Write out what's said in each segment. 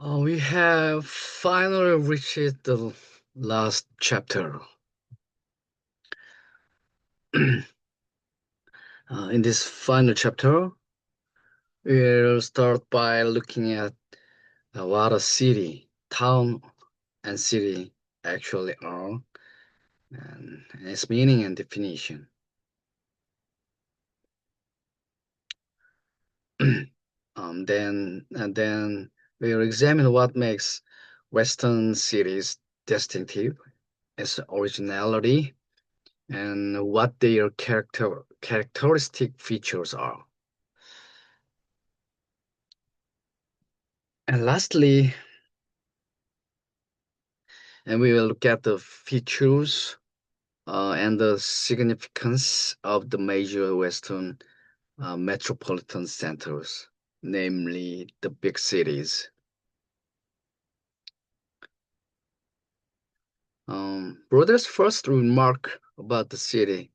We have finally reached the last chapter. In this final chapter, we'll start by looking at what a city, town, and city actually are, and its meaning and definition. Then we'll examine what makes Western cities distinctive, its originality, and what their characteristic features are. And lastly, we will look at the features and the significance of the major Western metropolitan centers, namely the big cities. Broder's first remark about the city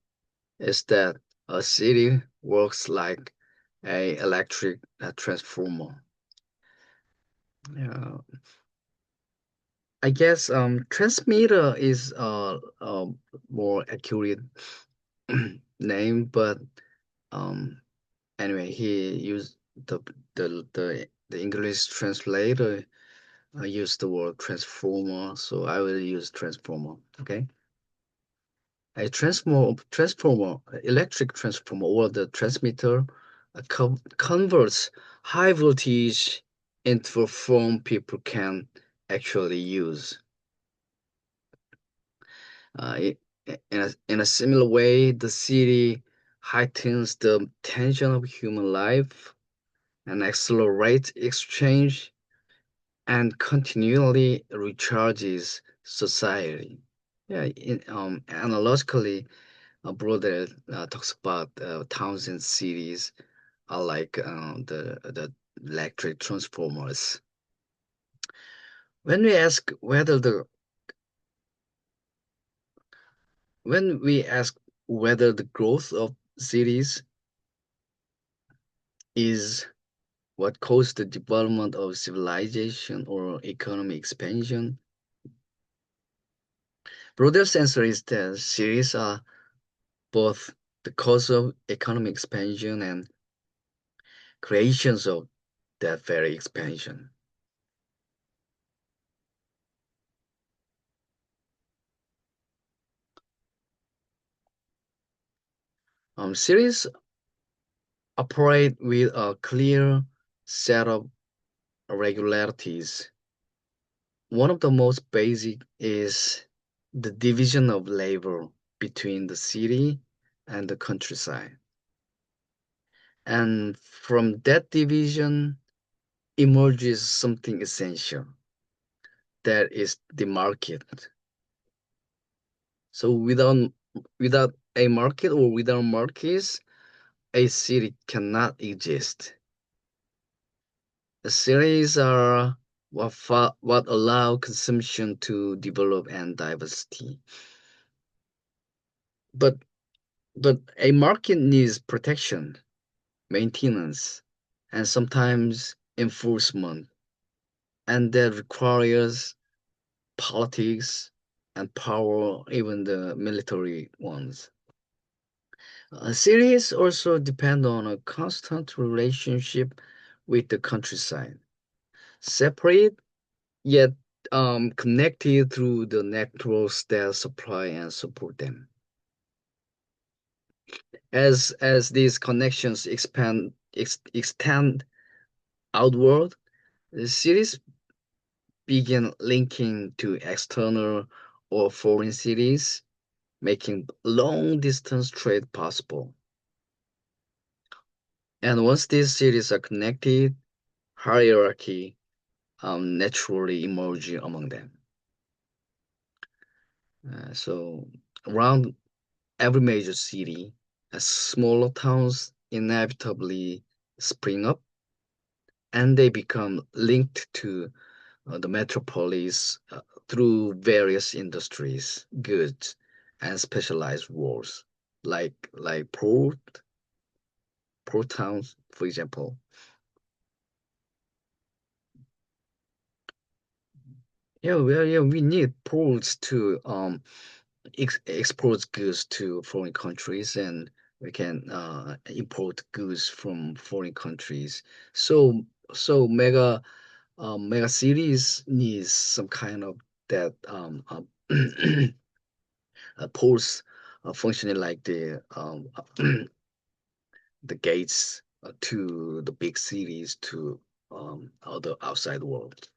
is that a city works like a electric transformer. Uh, I guess transmitter is a more accurate name, but um, anyway, he used the English translator used the word transformer, so I will use transformer. Okay, a transformer, electric transformer, or the transmitter, converts high voltage into a form people can actually use. It, in a similar way, the city heightens the tension of human life and accelerates exchange and continually recharges society. Yeah, analogically, Broder talks about towns and cities are like the electric transformers. When we ask whether the when we ask whether the growth of cities is what caused the development of civilization or economic expansion, Broder's answer is that cities are both the cause of economic expansion and creations of that very expansion. Cities operate with a clear set of regularities. One of the most basic is the division of labor between the city and the countryside. And from that division emerges something essential, that is the market. So without a market or without markets, a city cannot exist. The cities are what allow consumption to develop and diversity. But but a market needs protection, maintenance, and sometimes enforcement, and that requires politics and power, even the military ones. Cities also depend on a constant relationship with the countryside, separate yet connected through the networks that supply and support them. As these connections extend outward, the cities begin linking to external or foreign cities, making long distance trade possible. And once these cities are connected, hierarchy naturally emerges among them. So around every major city, smaller towns inevitably spring up and they become linked to the metropolis through various industries, goods, and specialized roles, like port towns, for example. Yeah, we need ports to export goods to foreign countries, and we can import goods from foreign countries. So mega cities needs some kind of that ports functioning like the gates to the big cities to other outside world.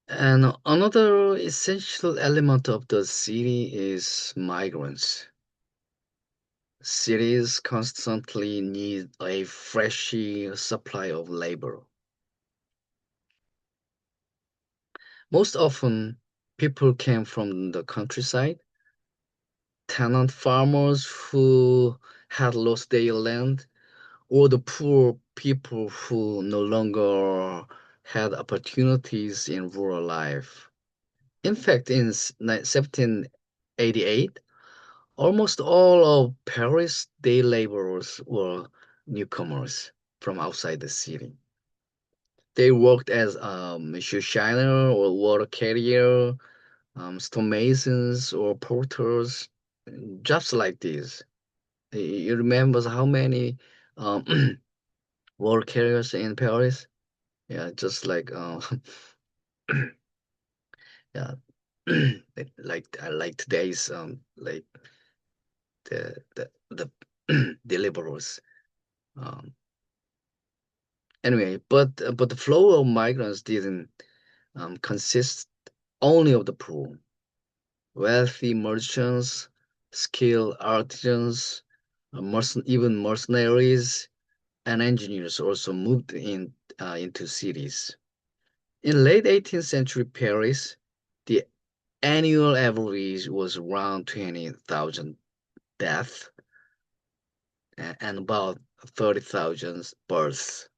And another essential element of the city is migrants. Cities constantly need a fresh supply of labor. Most often, people came from the countryside, tenant farmers who had lost their land, or the poor people who no longer had opportunities in rural life. In fact, in 1788, almost all of Paris' day laborers were newcomers from outside the city. They worked as shoe shiner or water carrier, stonemasons or porters, jobs like this. You remember how many um, water carriers in Paris? Yeah, just like yeah, like today's like the deliverers. Um, anyway, but the flow of migrants didn't consist only of the poor. Wealthy merchants, skilled artisans, even mercenaries and engineers also moved into cities. In late 18th century Paris, the annual average was around 20,000 deaths and about 30,000 births.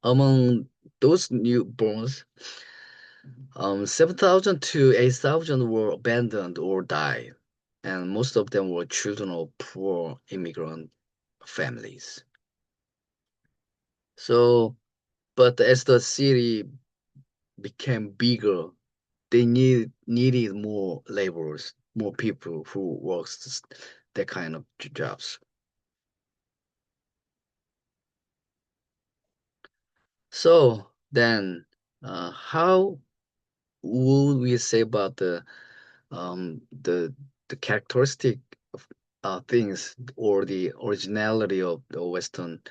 Among those newborns, 7,000 to 8,000 were abandoned or died, and most of them were children of poor immigrant families. So, but as the city became bigger, they needed more laborers, more people who works that kind of jobs. So then, how would we say about um, the the characteristic of things or the originality of the Western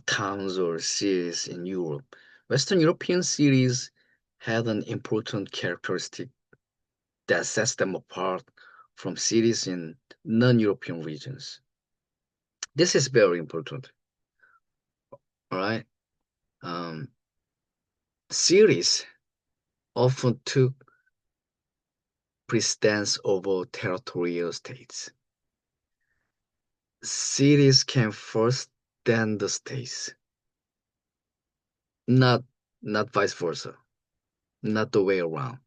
towns or cities in Europe? Western European cities had an important characteristic that sets them apart from cities in non-European regions. This is very important, all right? Um, Cities often took precedence over territorial states. Cities came first, then the states, not not vice versa, not the way around.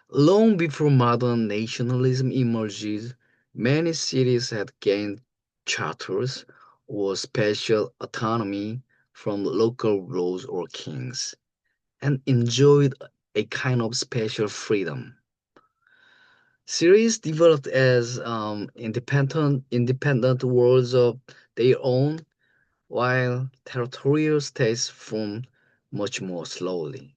Long before modern nationalism emerged, many cities had gained charters or special autonomy from local lords or kings and enjoyed a kind of special freedom. Cities developed as independent worlds of their own, while territorial states formed much more slowly.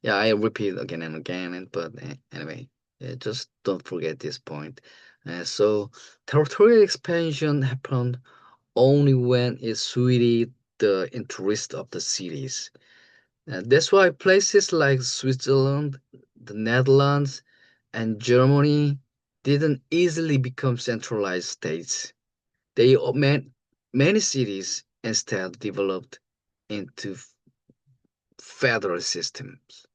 Yeah, I repeat again and again, but anyway, just don't forget this point. So, territorial expansion happened only when it suited the interest of the cities. That's why places like Switzerland, the Netherlands, and Germany didn't easily become centralized states. Many cities instead developed into federal systems.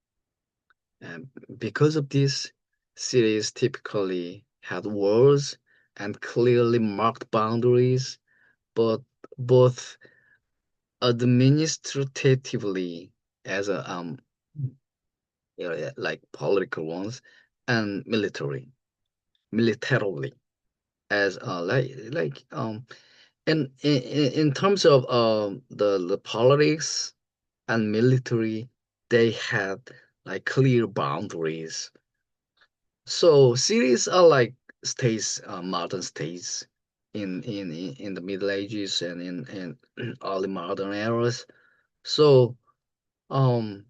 And because of this, cities typically had walls and clearly marked boundaries, but both administratively as a like political ones and militarily as And in terms of the politics and military, they had like clear boundaries. So cities are like states, modern states in the Middle Ages and in early modern eras. So um,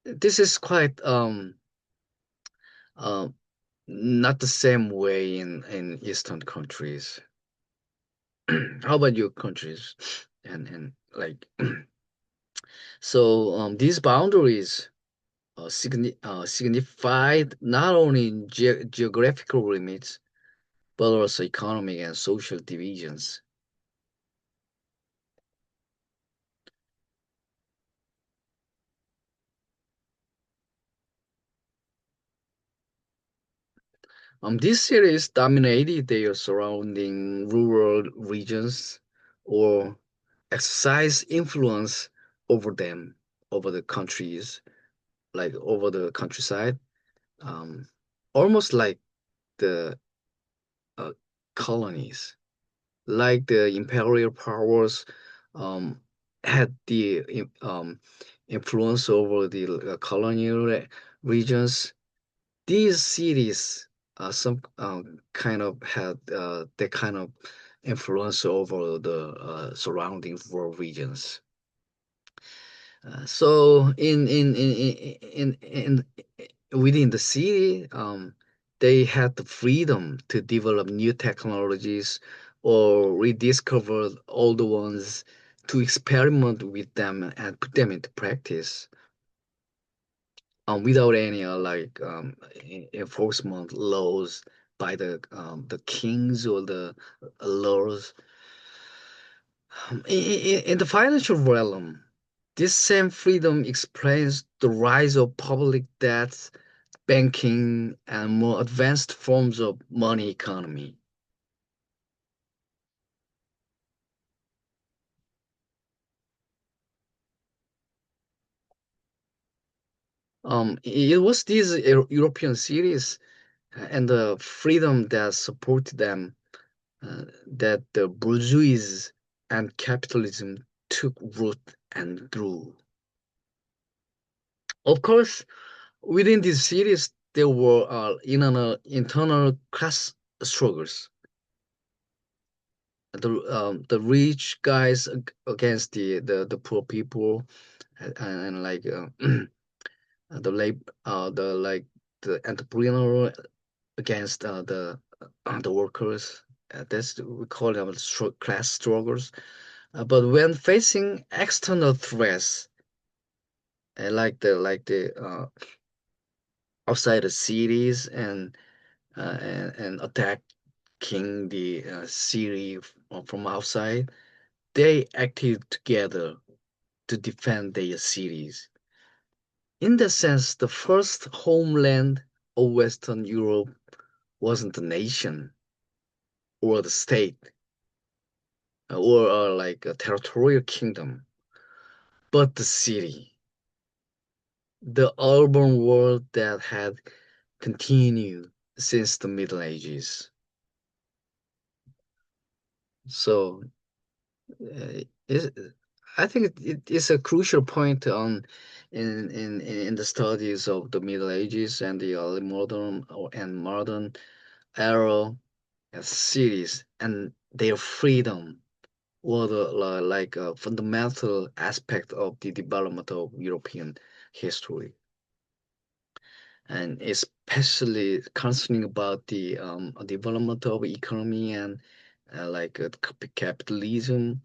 this is quite uh, not the same way in Eastern countries. How about your countries? And like so these boundaries signified not only geographical limits but also economic and social divisions. These cities dominated their surrounding rural regions or exercised influence over them, over the countries, like over the countryside, um, almost like the uh, colonies, like the imperial powers um, had the influence over the colonial regions. These cities, some kind of had that kind of influence over the surrounding rural regions. So within the city, they had the freedom to develop new technologies or rediscover older ones to experiment with them and put them into practice without any enforcement laws by the kings or the lords. In the financial realm, this same freedom explains the rise of public debt, banking, and more advanced forms of money economy. It was these European cities and the freedom that supported them that the bourgeoisie and capitalism took root and grew. Of course, within these cities, there were internal class struggles. The rich guys against the poor people, and like the the entrepreneur against the workers. That's we call them class struggles. But when facing external threats, like the outside the cities and attacking the city from outside, they acted together to defend their cities. In that sense, the first homeland of Western Europe wasn't the nation or the state or like a territorial kingdom, but the city, the urban world that had continued since the Middle Ages. So is I think it is a crucial point on in the studies of the Middle Ages and the early modern and modern era cities and their freedom were like a fundamental aspect of the development of European history, and especially concerning about the development of economy and capitalism,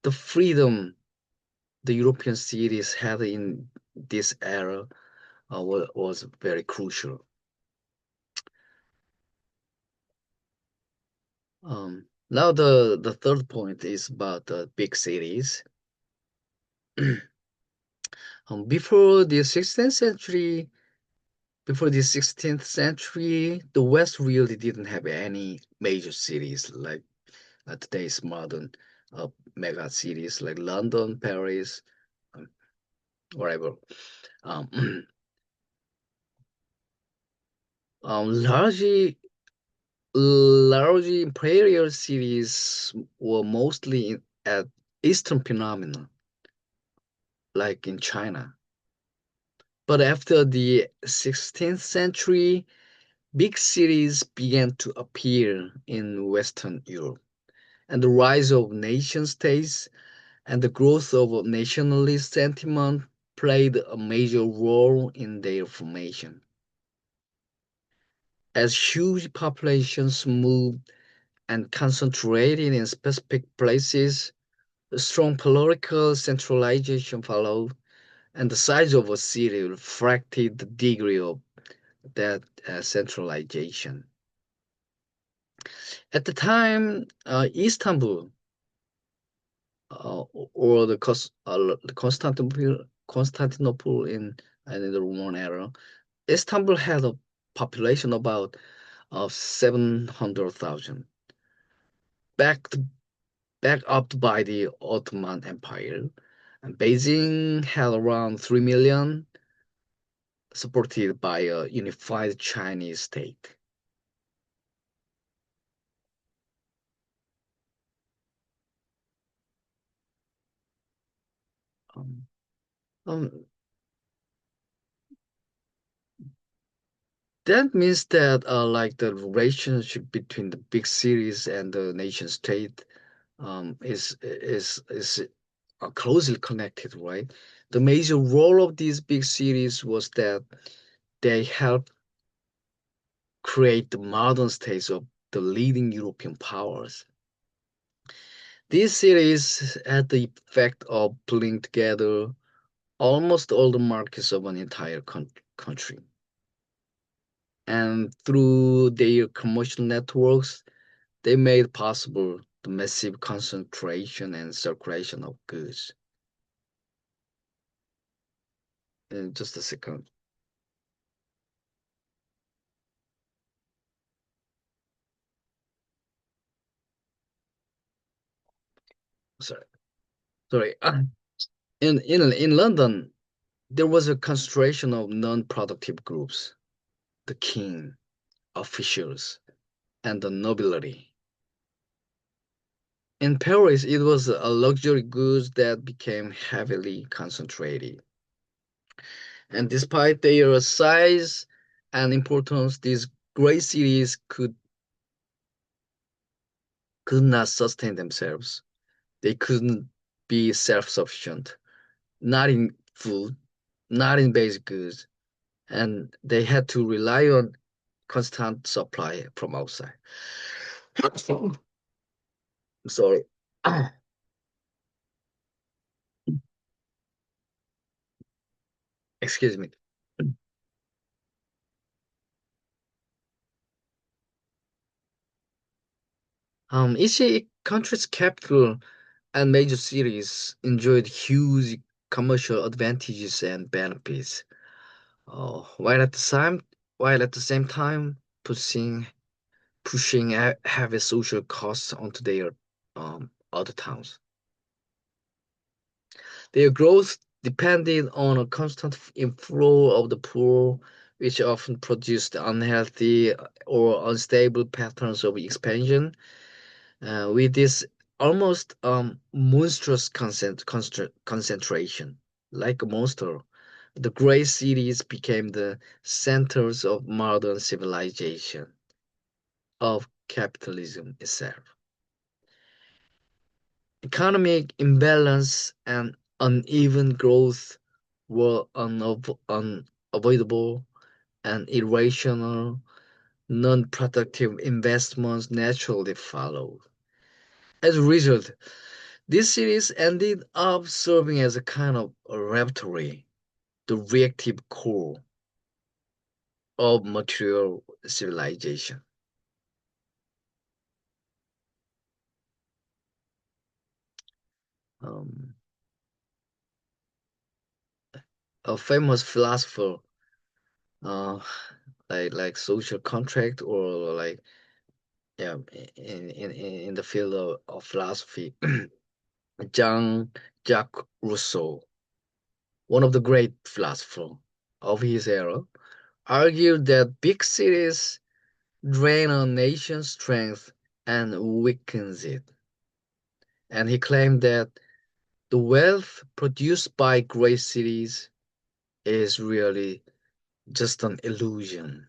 the freedom the European cities had in this era was very crucial. Now the third point is about the big cities. Before the 16th century, the West really didn't have any major cities like today's modern uh, mega cities like London, Paris, um, whatever. Um, largely large imperial cities were mostly at Eastern Phenomena, like in China. But after the 16th century, big cities began to appear in Western Europe, and the rise of nation states and the growth of nationalist sentiment played a major role in their formation. As huge populations moved and concentrated in specific places, a strong political centralization followed, and the size of a city reflected the degree of that centralization. At the time, Istanbul or the Constantinople in the Roman era, Istanbul had a population about of 700,000, backed backed up by the Ottoman Empire. And Beijing had around 3 million, supported by a unified Chinese state. Um, um, that means that like the relationship between the big cities and the nation state is closely connected, right? The major role of these big cities was that they helped create the modern states of the leading European powers. These cities had the effect of pulling together almost all the markets of an entire country. And through their commercial networks, they made possible the massive concentration and circulation of goods. In just a second. Sorry. Sorry. In London, there was a concentration of non-productive groups, the king, officials, and the nobility. In Paris, it was a luxury goods that became heavily concentrated. And despite their size and importance, these great cities could not sustain themselves. They couldn't be self-sufficient, not in food, not in basic goods, and they had to rely on constant supply from outside. I'm sorry. Excuse me. Each country's capital and major cities enjoyed huge commercial advantages and benefits, while at the same time pushing heavy social costs onto their other towns. Their growth depended on a constant inflow of the poor, which often produced unhealthy or unstable patterns of expansion. With this almost monstrous concentration, like a monster, the great cities became the centers of modern civilization, of capitalism itself. Economic imbalance and uneven growth were unavoidable, and irrational, non-productive investments naturally followed. As a result, these cities ended up serving as a kind of a laboratory, the reactive core of material civilization. Um, a famous philosopher, uh, like social contract or like yeah, in the field of philosophy, Jean Jacques Rousseau, one of the great philosophers of his era, argued that big cities drain a nation's strength and weakens it. And he claimed that the wealth produced by great cities is really just an illusion.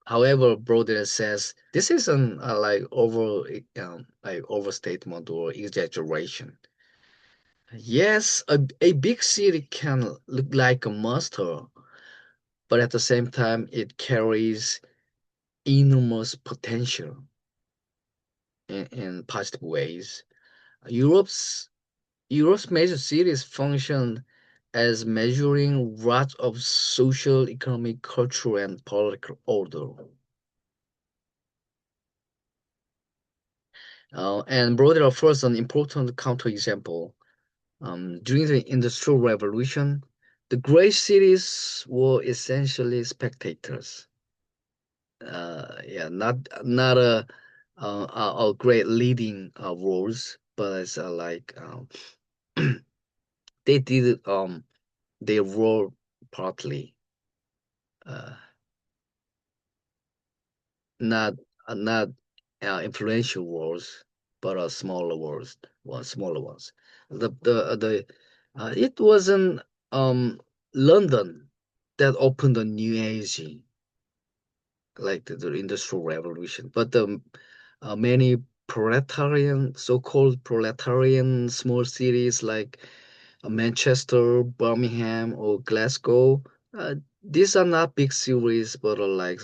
However, Brodeur says this isn't like overstatement or exaggeration. Yes, a big city can look like a monster, but at the same time, it carries enormous potential in positive ways. Europe's Europe's major cities function as measuring rods of social, economic, cultural, and political order. And Brodeur offers an important counterexample. During the Industrial Revolution, the great cities were essentially spectators. Yeah, not a great leading roles, but it's like they did their role partly, uh, not not influential roles, but smaller ones. The it wasn't um London that opened a new age like the Industrial Revolution, but the many so-called proletarian small cities like Manchester, Birmingham, or Glasgow. These are not big cities, but are like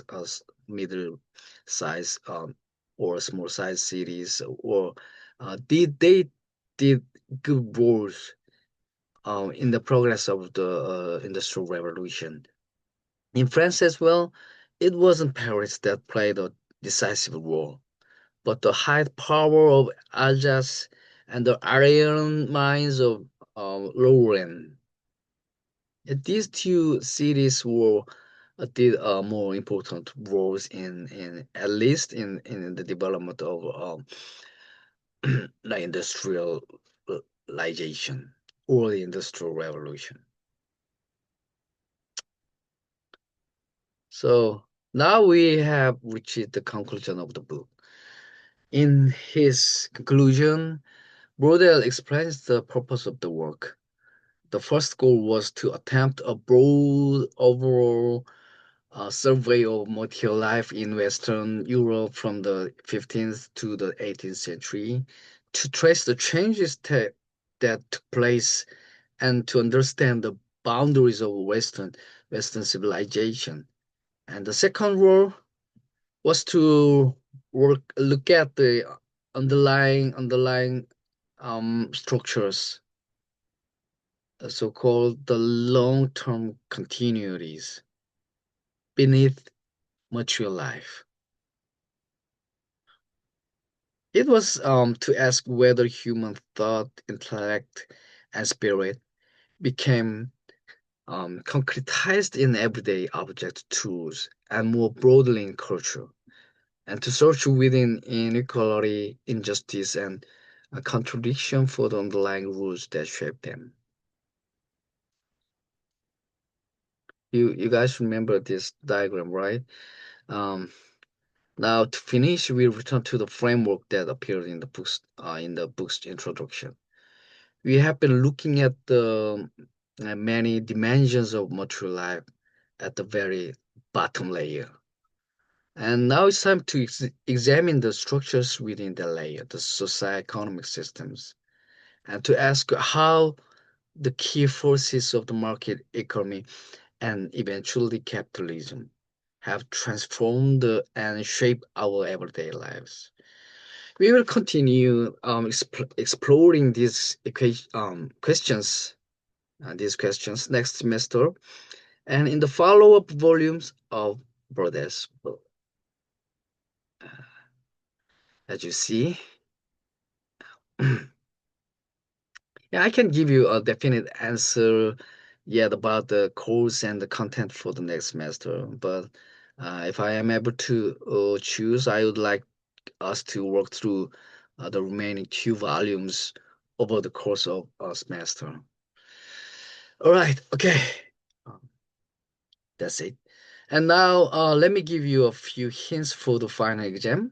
middle size or small size cities, or they did good roles in the progress of the Industrial Revolution. In France as well, it wasn't Paris that played a decisive role, but the high power of Alsace and the iron mines of Lorraine. These two cities were did more important roles in at least in the development of the industrialization or the industrial revolution. So now we have reached the conclusion of the book. In his conclusion, Brodel explains the purpose of the work. The first goal was to attempt a broad overall survey of material life in Western Europe from the 15th to the 18th century, to trace the changes that took place and to understand the boundaries of Western civilization. And the second role was to look at the underlying structures, so-called the long-term continuities beneath mature life. It was to ask whether human thought, intellect, and spirit became concretized in everyday object tools and more broadly in culture, and to search within inequality, injustice, and a contradiction for the underlying rules that shape them. You guys remember this diagram, right? Um, Now to finish, we return to the framework that appeared in the book's introduction. We have been looking at the many dimensions of material life at the very bottom layer. And now it's time to examine the structures within the layer, the socio-economic systems, and to ask how the key forces of the market economy and eventually capitalism have transformed and shaped our everyday lives. We will continue exploring these questions next semester and in the follow-up volumes of Brodess book. As you see, yeah, I can give you a definite answer yet about the course and the content for the next semester. But if I am able to choose, I would like us to work through the remaining two volumes over the course of a semester. All right, okay, um, that's it. And now let me give you a few hints for the final exam.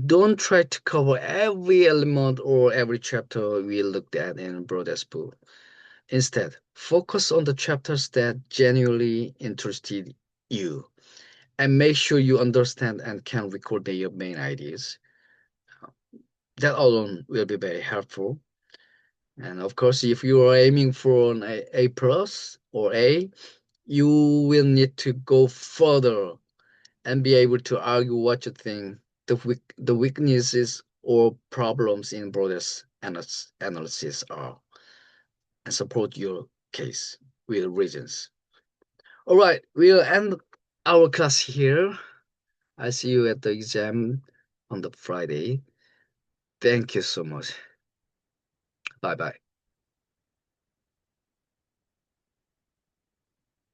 Don't try to cover every element or every chapter we looked at in Broadest book. Instead, focus on the chapters that genuinely interested you and make sure you understand and can record their main ideas. That alone will be very helpful. And of course, if you are aiming for an A plus or A, you will need to go further and be able to argue what you think the weaknesses or problems in Broadest analysis are and support your case with reasons. All right, we'll end our class here. I see you at the exam on the Friday. Thank you so much. Bye bye.